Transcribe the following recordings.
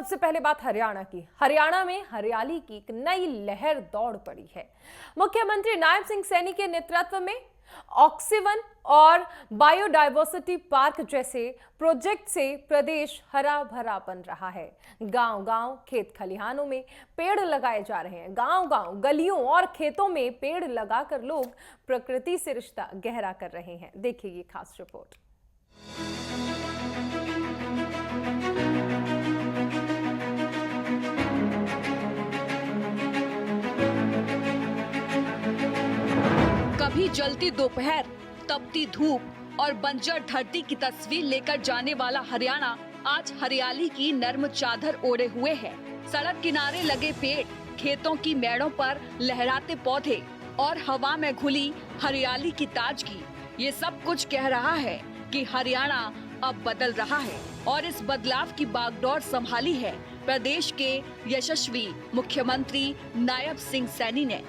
सबसे पहले बात हरियाणा की। हरियाणा में हरियाली की एक नई लहर दौड़ पड़ी है। मुख्यमंत्री नायब सिंह सैनी के नेतृत्व में ऑक्सीवन और बायोडायवर्सिटी पार्क जैसे प्रोजेक्ट से प्रदेश हरा भरा बन रहा है। गांव-गांव, खेत खलिहानों में पेड़ लगाए जा रहे हैं। गांव-गांव, गलियों और खेतों में पेड़ लगाकर लोग प्रकृति से रिश्ता गहरा कर रहे हैं। देखिए ये खास रिपोर्ट। कभी जलती दोपहर, तपती धूप और बंजर धरती की तस्वीर लेकर जाने वाला हरियाणा आज हरियाली की नर्म चादर ओढ़े हुए है। सड़क किनारे लगे पेड़, खेतों की मेड़ों पर लहराते पौधे और हवा में घुली हरियाली की ताजगी, ये सब कुछ कह रहा है कि हरियाणा अब बदल रहा है। और इस बदलाव की बागडोर संभाली है प्रदेश के यशस्वी मुख्यमंत्री नायब सिंह सैनी ने।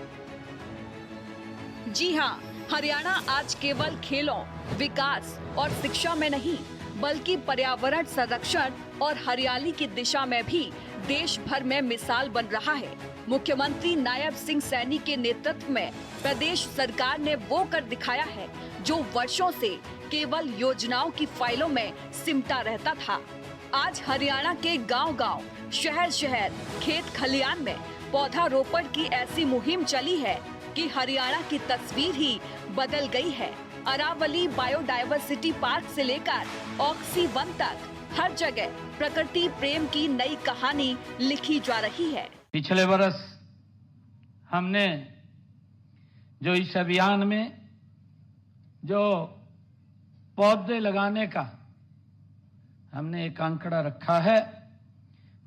जी हाँ, हरियाणा आज केवल खेलों, विकास और शिक्षा में नहीं, बल्कि पर्यावरण संरक्षण और हरियाली की दिशा में भी देश भर में मिसाल बन रहा है। मुख्यमंत्री नायब सिंह सैनी के नेतृत्व में प्रदेश सरकार ने वो कर दिखाया है जो वर्षों से केवल योजनाओं की फाइलों में सिमटा रहता था। आज हरियाणा के गांव-गांव, शहर-शहर, खेत खलिहान में पौधारोपण की ऐसी मुहिम चली है कि हरियाणा की तस्वीर ही बदल गई है। अरावली बायोडायवर्सिटी पार्क से लेकर ऑक्सीवन तक हर जगह प्रकृति प्रेम की नई कहानी लिखी जा रही है। पिछले वर्ष हमने जो इस अभियान में जो पौधे लगाने का हमने एक आंकड़ा रखा है,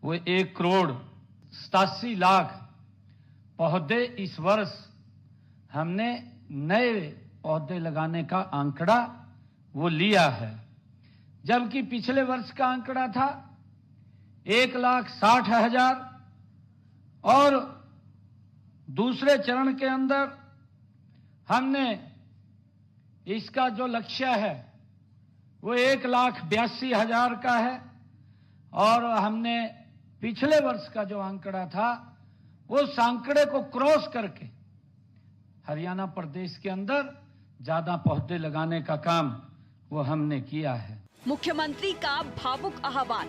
वो 1,87,00,000 पौधे इस वर्ष हमने नए पौधे लगाने का आंकड़ा वो लिया है, जबकि पिछले वर्ष का आंकड़ा था 1,60,000 और दूसरे चरण के अंदर हमने इसका जो लक्ष्य है वो 1,82,000 का है और हमने पिछले वर्ष का जो आंकड़ा था उस आंकड़े को क्रॉस करके हरियाणा प्रदेश के अंदर ज्यादा पौधे लगाने का काम वो हमने किया है। मुख्यमंत्री का भावुक आह्वान,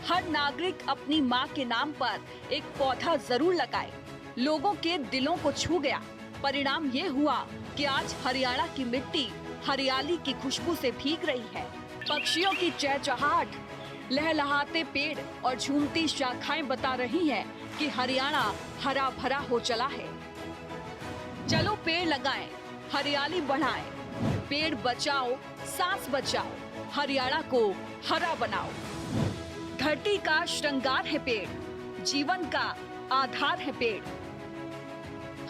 हर नागरिक अपनी मां के नाम पर एक पौधा जरूर लगाए, लोगों के दिलों को छू गया। परिणाम ये हुआ कि आज हरियाणा की मिट्टी हरियाली की खुशबू से भीग रही है। पक्षियों की चहचहाट, लहलहाते पेड़ और झूमती शाखाएं बता रही हैं कि हरियाणा हरा भरा हो चला है। चलो पेड़ लगाएं, हरियाली बढ़ाएं, पेड़ बचाओ, सांस बचाओ, हरियाणा को हरा बनाओ। धरती का श्रृंगार है पेड़, जीवन का आधार है पेड़।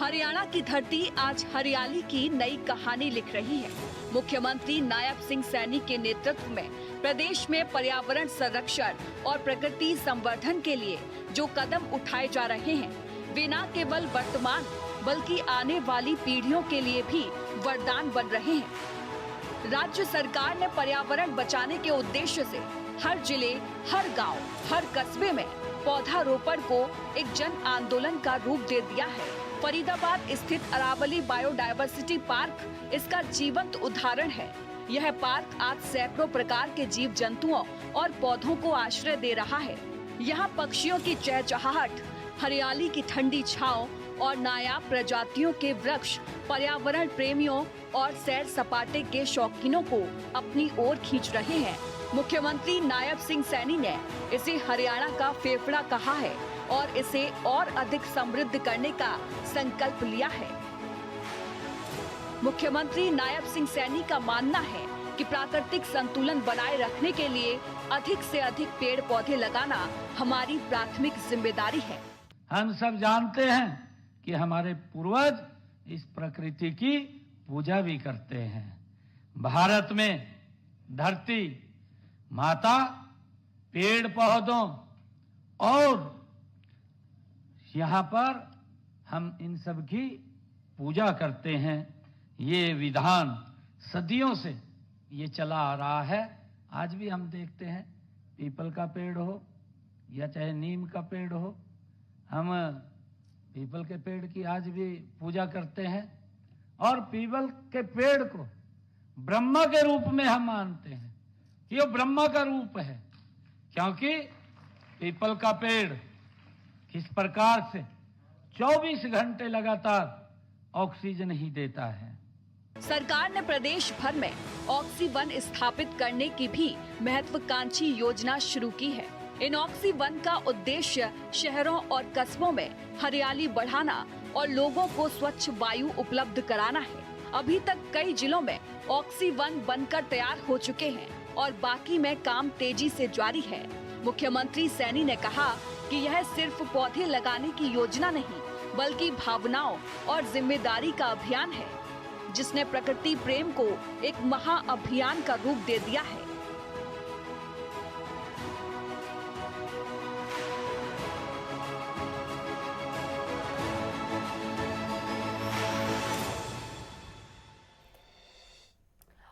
हरियाणा की धरती आज हरियाली की नई कहानी लिख रही है। मुख्यमंत्री नायब सिंह सैनी के नेतृत्व में प्रदेश में पर्यावरण संरक्षण और प्रकृति संवर्धन के लिए जो कदम उठाए जा रहे हैं, वे न केवल वर्तमान बल्कि आने वाली पीढ़ियों के लिए भी वरदान बन रहे हैं। राज्य सरकार ने पर्यावरण बचाने के उद्देश्य से हर जिले, हर गांव, हर कस्बे में पौधारोपण को एक जन आंदोलन का रूप दे दिया है। फरीदाबाद स्थित अरावली बायोडायवर्सिटी पार्क इसका जीवंत उदाहरण है। यह पार्क आज सैकड़ों प्रकार के जीव जंतुओं और पौधों को आश्रय दे रहा है। यहाँ पक्षियों की चहचहाट, हरियाली की ठंडी छांव और नायाब प्रजातियों के वृक्ष पर्यावरण प्रेमियों और सैर सपाटे के शौकीनों को अपनी ओर खींच रहे हैं। मुख्यमंत्री नायब सिंह सैनी ने इसे हरियाणा का फेफड़ा कहा है और इसे और अधिक समृद्ध करने का संकल्प लिया है। मुख्यमंत्री नायब सिंह सैनी का मानना है कि प्राकृतिक संतुलन बनाए रखने के लिए अधिक से अधिक पेड़ पौधे लगाना हमारी प्राथमिक जिम्मेदारी है। हम सब जानते हैं कि हमारे पूर्वज इस प्रकृति की पूजा भी करते हैं। भारत में धरती माता पेड़ पौधों और यहाँ पर हम इन सब की पूजा करते हैं। ये विधान सदियों से ये चला आ रहा है। आज भी हम देखते हैं, पीपल का पेड़ हो, या चाहे नीम का पेड़ हो, हम पीपल के पेड़ की आज भी पूजा करते हैं और पीपल के पेड़ को ब्रह्मा के रूप में हम मानते हैं कि वो ब्रह्मा का रूप है, क्योंकि पीपल का पेड़ किस प्रकार से 24 घंटे लगातार ऑक्सीजन ही देता है। सरकार ने प्रदेश भर में ऑक्सीवन स्थापित करने की भी महत्वाकांक्षी योजना शुरू की है। इन ऑक्सीवन का उद्देश्य शहरों और कस्बों में हरियाली बढ़ाना और लोगों को स्वच्छ वायु उपलब्ध कराना है। अभी तक कई जिलों में ऑक्सीवन बनकर तैयार हो चुके हैं और बाकी में काम तेजी से जारी है। मुख्यमंत्री सैनी ने कहा कि यह सिर्फ पौधे लगाने की योजना नहीं, बल्कि भावनाओं और जिम्मेदारी का अभियान है, जिसने प्रकृति प्रेम को एक महाअभियान का रूप दे दिया है।